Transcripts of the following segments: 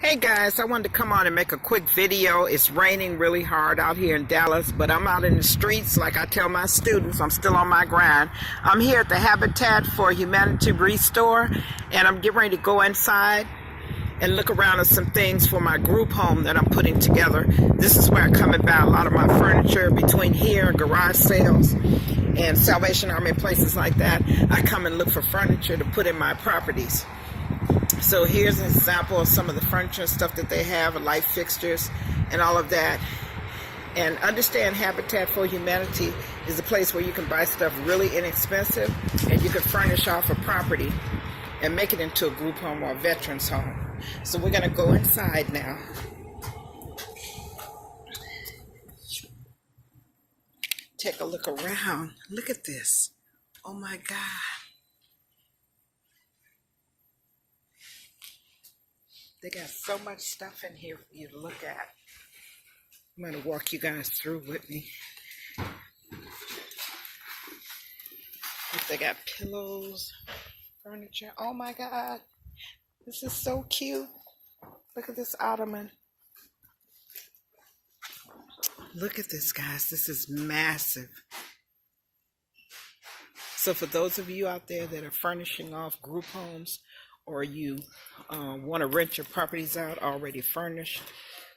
Hey guys, I wanted to come on and make a quick video. It's raining really hard out here in Dallas, but I'm out in the streets like I tell my students. I'm still on my grind. I'm here at the Habitat for Humanity Restore, and I'm getting ready to go inside and look around at some things for my group home that I'm putting together. This is where I come and buy a lot of my furniture between here, garage sales, and Salvation Army and places like that. I come and look for furniture to put in my properties. So here's an example of some of the furniture and stuff that they have, light fixtures and all of that. And understand Habitat for Humanity is a place where you can buy stuff really inexpensive and you can furnish off a property and make it into a group home or a veterans home. So we're going to go inside now. Take a look around. Look at this. Oh my God. They got so much stuff in here for you to look at. I'm going to walk you guys through with me. They got pillows, furniture. Oh my God. This is so cute. Look at this ottoman. Look at this, guys. This is massive. So for those of you out there that are furnishing off group homes, or you want to rent your properties out already furnished,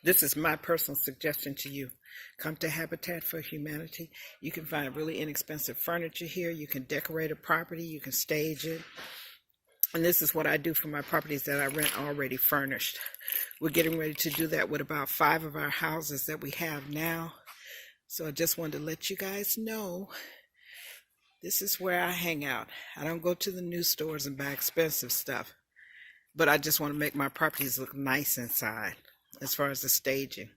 this is my personal suggestion to you. Come to Habitat for Humanity. You can find really inexpensive furniture here. You can decorate a property. You can stage it. And this is what I do for my properties that I rent already furnished. We're getting ready to do that with about 5 of our houses that we have now. So I just wanted to let you guys know this is where I hang out. I don't go to the new stores and buy expensive stuff. But I just want to make my properties look nice inside as far as the staging.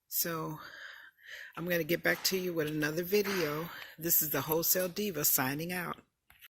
So I'm going to get back to you with another video. This is the Wholesale Diva signing out.